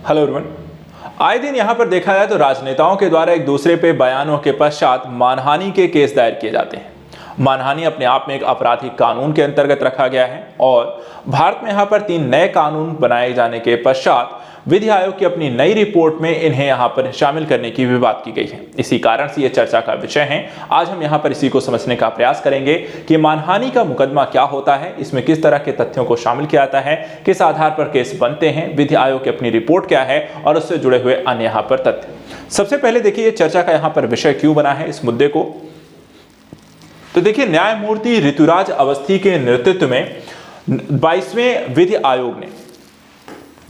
Hello everyone. आए दिन यहाँ पर देखा जाए तो राजनेताओं के द्वारा एक दूसरे पे बयानों के पश्चात मानहानि के केस दायर किए जाते हैं। मानहानि अपने आप में एक आपराधिक कानून के अंतर्गत रखा गया है और भारत में यहाँ पर 3 नए कानून बनाए जाने के पश्चात विधि आयोग की अपनी नई रिपोर्ट में इन्हें यहाँ पर शामिल करने की भी बात की गई है। इसी कारण से ये चर्चा का विषय है। आज हम यहाँ पर इसी को समझने का प्रयास करेंगे कि मानहानि का मुकदमा क्या होता है, इसमें किस तरह के तथ्यों को शामिल किया जाता है, किस आधार पर केस बनते हैं, विधि आयोग की अपनी रिपोर्ट क्या है और उससे जुड़े हुए अन्य यहाँ पर तथ्य। सबसे पहले देखिए ये चर्चा का यहाँ पर विषय क्यों बना है इस मुद्दे को। तो देखिए न्यायमूर्ति ऋतुराज अवस्थी के नेतृत्व में 22वें विधि आयोग ने,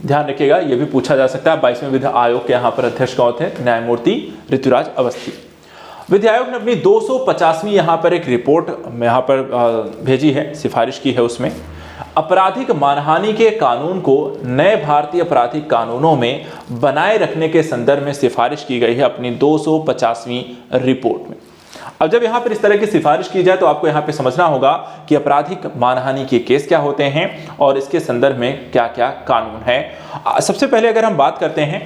ध्यान रखिएगा ये भी पूछा जा सकता है 22वें विधि आयोग के यहाँ पर अध्यक्ष कौन थे, न्यायमूर्ति ऋतुराज अवस्थी। विधि आयोग ने अपनी 250वीं यहाँ पर एक रिपोर्ट यहाँ पर भेजी है, सिफारिश की है। उसमें आपराधिक मानहानि के कानून को नए भारतीय आपराधिक कानूनों में बनाए रखने के संदर्भ में सिफारिश की गई है अपनी 250वीं रिपोर्ट में। अब जब यहाँ पर इस तरह की सिफारिश की जाए तो आपको यहाँ पे समझना होगा कि आपराधिक मानहानि के केस क्या होते हैं और इसके संदर्भ में क्या क्या कानून है। सबसे पहले अगर हम बात करते हैं,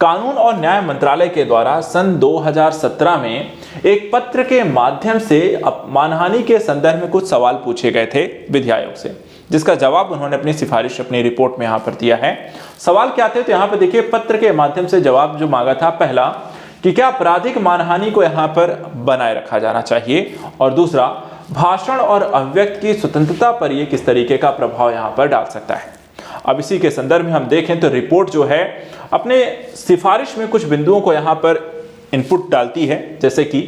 कानून और न्याय मंत्रालय के द्वारा सन 2017 में एक पत्र के माध्यम से मानहानि के संदर्भ में कुछ सवाल पूछे गए थे विधि आयोग से, जिसका जवाब उन्होंने अपनी सिफारिश अपनी रिपोर्ट में यहाँ पर दिया है। सवाल क्या थे, तो यहाँ पर देखिए पत्र के माध्यम से जवाब जो मांगा था, पहला कि क्या आपराधिक मानहानि को यहाँ पर बनाए रखा जाना चाहिए, और दूसरा भाषण और अभिव्यक्ति की स्वतंत्रता पर ये किस तरीके का प्रभाव यहाँ पर डाल सकता है। अब इसी के संदर्भ में हम देखें तो रिपोर्ट जो है अपने सिफारिश में कुछ बिंदुओं को यहाँ पर इनपुट डालती है। जैसे कि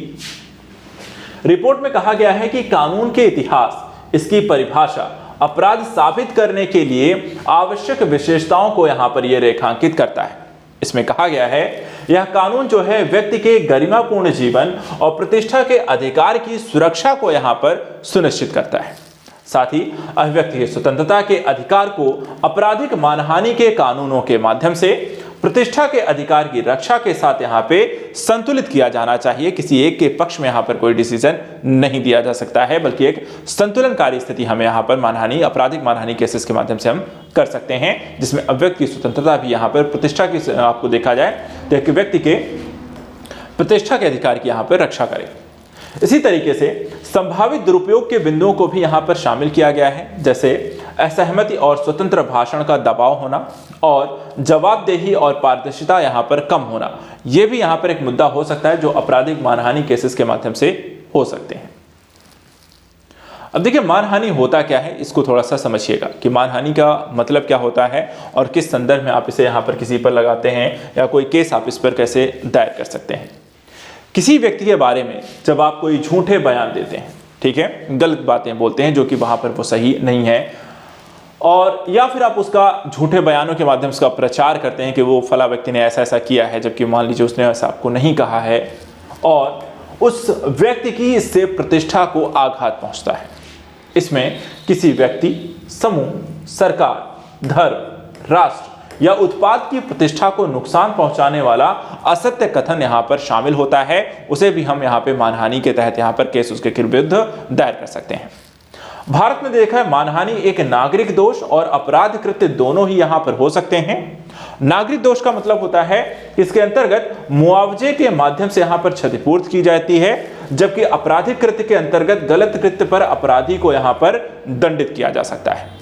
रिपोर्ट में कहा गया है कि कानून के इतिहास, इसकी परिभाषा, अपराध साबित करने के लिए आवश्यक विशेषताओं को यहाँ पर यह रेखांकित करता है। इसमें कहा गया है यह कानून जो है व्यक्ति के गरिमापूर्ण जीवन और प्रतिष्ठा के अधिकार की सुरक्षा को यहाँ पर सुनिश्चित करता है। साथ ही अभिव्यक्ति की स्वतंत्रता के अधिकार को आपराधिक मानहानि के कानूनों के माध्यम से प्रतिष्ठा के अधिकार की रक्षा के साथ यहाँ पे संतुलित किया जाना चाहिए। किसी एक के पक्ष में यहाँ पर कोई डिसीजन नहीं दिया जा सकता है, बल्कि एक संतुलनकारी स्थिति हमें यहाँ पर मानहानि, आपराधिक मानहानि केसेस के माध्यम से हम कर सकते हैं, जिसमें अभिव्यक्ति की स्वतंत्रता भी यहाँ पर प्रतिष्ठा की, आपको देखा जाए तो एक व्यक्ति के प्रतिष्ठा के अधिकार की यहाँ पर रक्षा करे। इसी तरीके से संभावित दुरुपयोग के बिंदुओं को भी यहाँ पर शामिल किया गया है, जैसे असहमति और स्वतंत्र भाषण का दबाव होना और जवाबदेही और पारदर्शिता यहाँ पर कम होना। यह भी यहाँ पर एक मुद्दा हो सकता है जो आपराधिक मानहानि केसेस के माध्यम से हो सकते हैं। अब देखिए मानहानि होता क्या है, इसको थोड़ा सा समझिएगा कि मानहानि का मतलब क्या होता है और किस संदर्भ में आप इसे यहाँ पर किसी पर लगाते हैं या कोई केस आप इस पर कैसे दायर कर सकते हैं। किसी व्यक्ति के बारे में जब आप कोई झूठे बयान देते हैं, ठीक है, गलत बातें बोलते हैं जो कि वहां पर वो सही नहीं है, और या फिर आप उसका झूठे बयानों के माध्यम से उसका प्रचार करते हैं कि वो फला व्यक्ति ने ऐसा ऐसा किया है, जबकि मान लीजिए उसने ऐसा आपको नहीं कहा है, और उस व्यक्ति की इससे प्रतिष्ठा को आघात पहुंचता है। इसमें किसी व्यक्ति, समूह, सरकार, धर्म, राष्ट्र या उत्पाद की प्रतिष्ठा को नुकसान पहुंचाने वाला असत्य कथन यहाँ पर शामिल होता है, उसे भी हम यहाँ पे मानहानि के तहत यहाँ पर केस उसके विरुद्ध दायर कर सकते हैं। भारत में देखा है मानहानि एक नागरिक दोष और अपराध कृत्य दोनों ही यहाँ पर हो सकते हैं। नागरिक दोष का मतलब होता है इसके अंतर्गत मुआवजे के माध्यम से यहाँ पर क्षतिपूर्ति की जाती है, जबकि आपराधिक कृत्य के अंतर्गत गलत कृत्य पर अपराधी को यहाँ पर दंडित किया जा सकता है।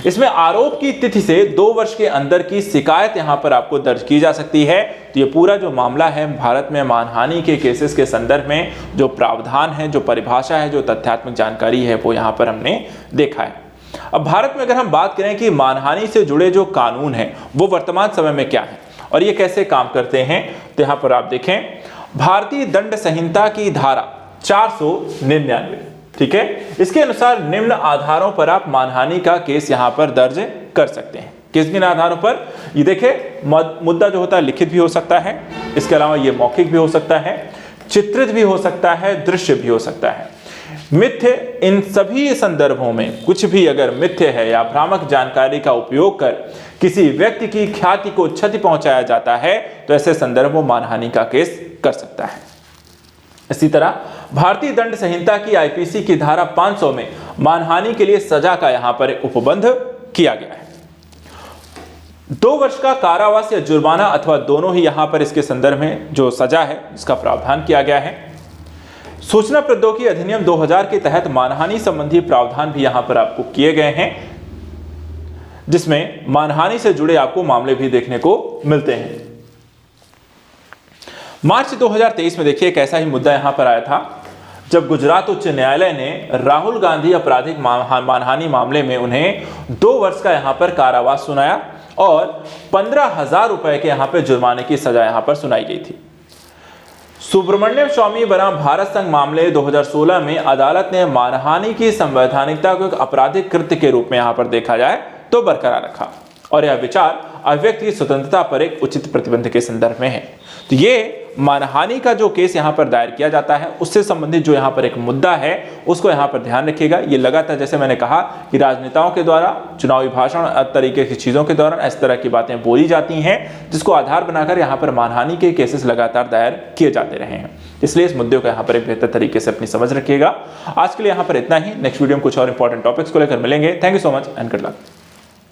इसमें आरोप की तिथि से 2 वर्ष के अंदर की शिकायत यहां पर आपको दर्ज की जा सकती है। तो ये पूरा जो मामला है भारत में मानहानि के केसेस के संदर्भ में जो प्रावधान है, जो परिभाषा है, जो तथ्यात्मक जानकारी है, वो यहां पर हमने देखा है। अब भारत में अगर हम बात करें कि मानहानि से जुड़े जो कानून हैं वो वर्तमान समय में क्या है और ये कैसे काम करते हैं, तो यहाँ पर आप देखें भारतीय दंड संहिता की धारा 499, ठीक है, इसके अनुसार निम्न आधारों पर आप मानहानि का केस यहां पर दर्ज कर सकते हैं। किस किन आधारों पर, ये देखें मुद्दा जो होता है लिखित भी हो सकता है, इसके अलावा ये मौखिक भी हो सकता है, चित्रित भी हो सकता है, दृश्य भी हो सकता है, मिथ्य। इन सभी संदर्भों में कुछ भी अगर मिथ्य है या भ्रामक जानकारी का उपयोग कर किसी व्यक्ति की ख्याति को क्षति पहुंचाया जाता है तो ऐसे संदर्भों में मानहानि का केस कर सकता है। इसी तरह भारतीय दंड संहिता की आईपीसी की धारा 500 में मानहानि के लिए सजा का यहां पर उपबंध किया गया है। 2 वर्ष का कारावास या जुर्माना अथवा दोनों ही यहां पर इसके संदर्भ में जो सजा है इसका प्रावधान किया गया है। सूचना प्रौद्योगिकी अधिनियम 2000 के तहत मानहानि संबंधी प्रावधान भी यहां पर आपको किए गए हैं, जिसमें मानहानि से जुड़े आपको मामले भी देखने को मिलते हैं। मार्च 2023 में देखिए एक ऐसा ही मुद्दा यहां पर आया था जब गुजरात उच्च न्यायालय ने राहुल गांधी आपराधिक मानहानि मामले में उन्हें 2 वर्ष का यहां पर कारावास सुनाया और 15,000 रुपए के यहां पर जुर्माने की सजा यहां पर सुनाई गई थी। सुब्रमण्यम स्वामी बनाम भारत संघ मामले 2016 में अदालत ने मानहानि की संवैधानिकता को एक आपराधिक कृत्य के रूप में यहां पर देखा जाए तो बरकरार रखा और यह विचार अभिव्यक्ति की स्वतंत्रता पर एक उचित प्रतिबंध के संदर्भ में है। तो ये मानहानि का जो केस यहां पर दायर किया जाता है उससे संबंधित जो यहां पर एक मुद्दा है उसको यहां पर ध्यान रखिएगा। ये लगातार जैसे मैंने कहा कि राजनेताओं के द्वारा चुनावी भाषण तरीके की चीजों के दौरान इस तरह की बातें बोली जाती हैं जिसको आधार बनाकर यहां पर मानहानि के केसेस लगातार दायर किए जाते रहे हैं। इसलिए इस मुद्दे को यहां पर एक बेहतर तरीके से अपनी समझ रखिएगा। आज के लिए यहां पर इतना ही। नेक्स्ट वीडियो में कुछ और इंपॉर्टेंट टॉपिक्स को लेकर मिलेंगे। Thank you so much and good luck.